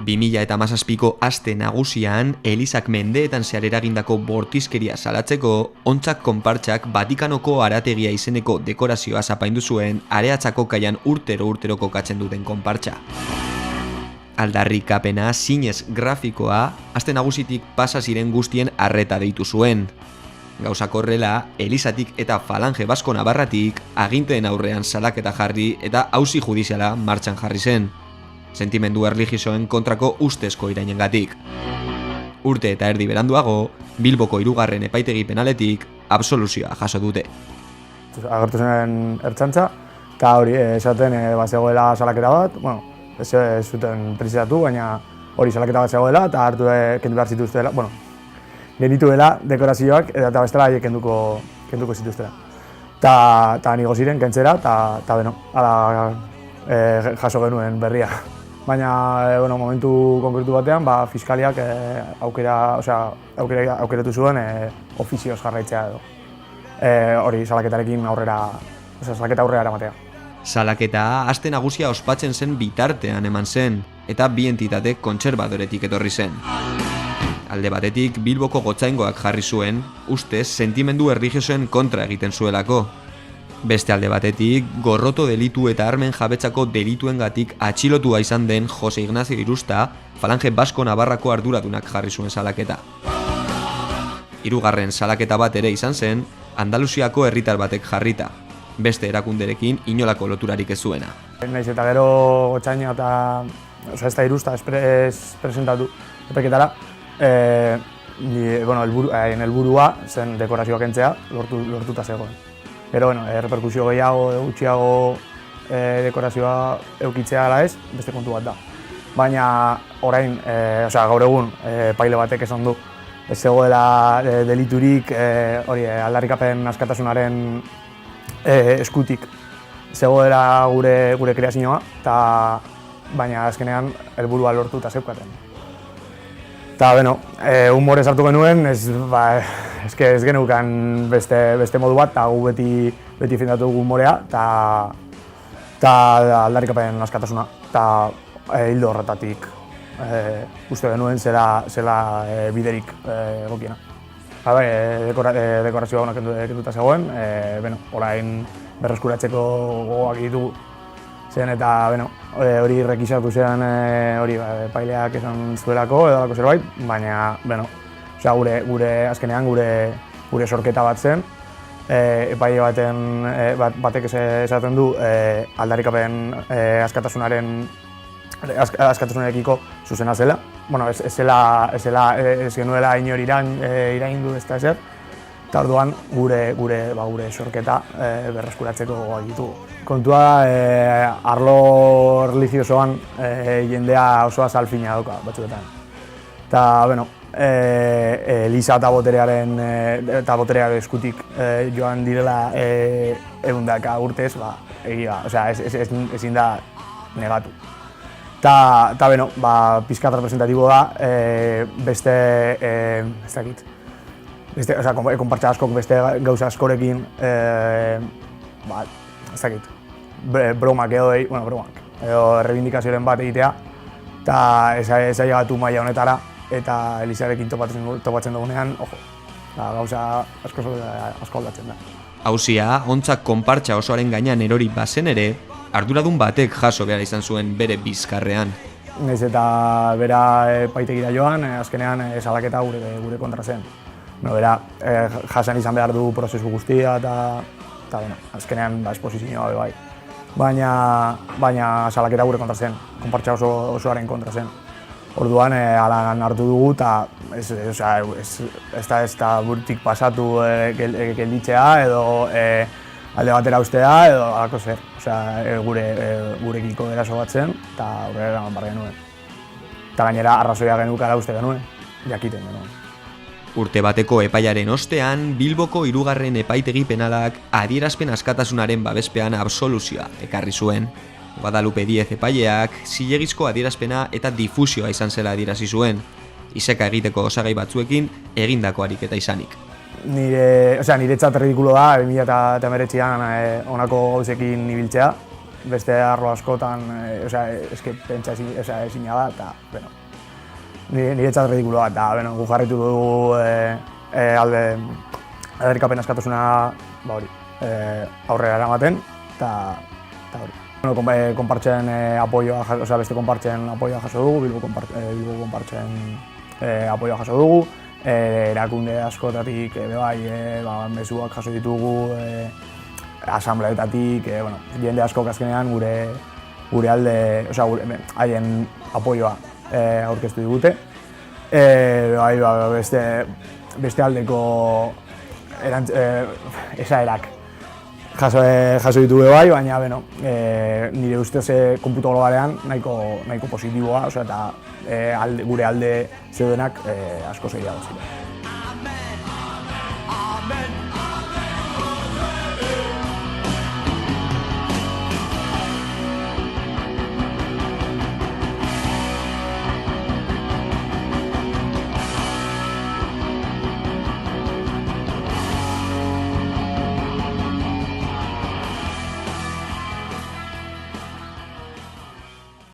2017ko aste nagusian, Elizak mendeetan zehar eragindako bortizkeria salatzeko, ontzak konpartsak Vatikanoko harategia izeneko dekorazioa zapaindu zuen Areatzako kaian urtero kokatzen duten konpartsa. Aldarrikapena zinez grafikoa, aste nagusitik pasa ziren guztien arreta deitu zuen. Gauzak horrela, Elizatik eta Falange Basko Navarratik aginteen aurrean salaketa jarri eta auzi judiziala martxan jarri zen. Sentimendu erlijiosoen kontrako ustezko irainengatik. Urte eta erdi beranduago, Bilboko 3. epaitegi penaletik absoluzioa jaso dute. Agertu zen ertzaintza, eta hori esaten zegoela salaketa bat, ez zuten prezisatu, baina hori salaketa bat zegoela, eta hartu kendu behar zituztela, genituela dekorazioak, eta bestela haiek kenduko zituztela. Eta nigo ziren, kentzera, eta ala jaso genuen berria. Baina, momentu konkretu batean, fiskaliak aukeratu zuen ofizioz jarraitzea edo. Hori salaketarekin salaketa aurrera eramatea. Salaketa aste nagusia ospatzen zen bitartean eman zen, eta bi entitate kontserbadoretik etorri zen. Alde batetik Bilboko gotzaingoak jarri zuen, ustez sentimendu erlijiosoen kontra egiten zuelako. Beste alde batetik, gorroto delitu eta armen jabetzako delituengatik atxilotua izan den Jose Ignacio Irusta, Falange Basko Navarrako arduradunak jarri zuen salaketa. 3. salaketa bat ere izan zen, Andaluziako herritar batek jarrita, beste erakunderekin inolako loturarik ez zuena. Naiz eta gero gotzaina eta ez da Irusta presentatu epeketara, helburua zen dekorazioa kentzea lortuta zegoen. Gero, reperkusio gehiago, gutxiago dekorazioa eukitzea ala ez, beste kontu bat da. Baina orain, gaur egun, paile batek esan du, ez zegoela deliturik aldarrikapen askatasunaren eskutik zegoela gure kreazioa, baina azkenean helburua lortuta zeukaten. Eta, humorez hartu genuen, ez genukan beste modu bat, eta gu beti findatu dugu humorea, eta aldarrikapen askatasuna, eta hildo horretatik uste genuen zela biderik egokiena. Dekorazioa honak kenduta zegoen, orain berreskuratzeko gogoak ditugu zen eta hori rekisatu zen paileak esan zuelako edo alako zerbait, baina gure azkenean gure sorketa bat zen, epaile batek esaten du aldarrikapen askatasunarekiko zuzena zela. Ez genuela inor iraindu ez da ezer, eta orduan gure sorketa berreskuratzeko gogoak ditugu. Kontua arlo religiosoan jendea oso azalfina dauka batzuetan. Eta, Eliza eta boterearen eskutik joan direla ehundaka urtez, egia, ezin da negatu. Eta, pizkat representatibo da, konpartsa askok beste gauza askorekin, bromak edo errebindikazioaren bat egitea, eta ez ailegatu maila honetara, eta Elizarekin topatzen dugunean, gauza asko aldatzen da. Auzia, ontzak konpartsa osoaren gainean erori bazen ere, arduradun batek jaso behar izan zuen bere bizkarrean. Naiz eta bera epaitegira joan, azkenean salaketa gure kontra zen. Bera jasan izan behar du prozesu guztia eta azkenean esposizioa bai. Baina salaketa gure kontra zen, konpartsa osoaren kontra zen. Orduan alan hartu dugu eta ez da burutik pasatu gelditzea edo alde batera ustea edo alako zer. Gurekiko eraso bat zen eta aurrera eraman behar genuen. Eta gainera arrazoia genukara uste genuen, jakiten genuen. Urte bateko epaiaren ostean, Bilboko 3. epaitegi penalak adierazpen askatasunaren babespean absoluzioa ekarri zuen. Guadalupe Diez epaileak zilegizko adierazpena eta difusioa izan zela adierazi zuen, iseka egiteko osagai batzuekin egindako ariketa izanik. Niretzat ridikulo da, 2019an honako gauzekin ibiltzea, beste arlo askotan, eske pentsa ezina da, eta, bueno, niretzat ridikuloa, eta, gu jarritu dugu aldarrikapen askatasuna, aurrera eramaten, eta hori. Konpartzen apoioa, beste konpartzen apoioa jaso dugu, Bilbo konpartzen apoioa jaso dugu, erakunde askotatik mezuak jaso ditugu, asambleetatik, jende askok azkenean gure alde, haien apoioa aurkeztu digute. Beste aldeko esaerak jaso ditugu bai, baina nire ustez konputo globalean nahiko positiboa, eta gure alde zeudenak asko gehiago ziren.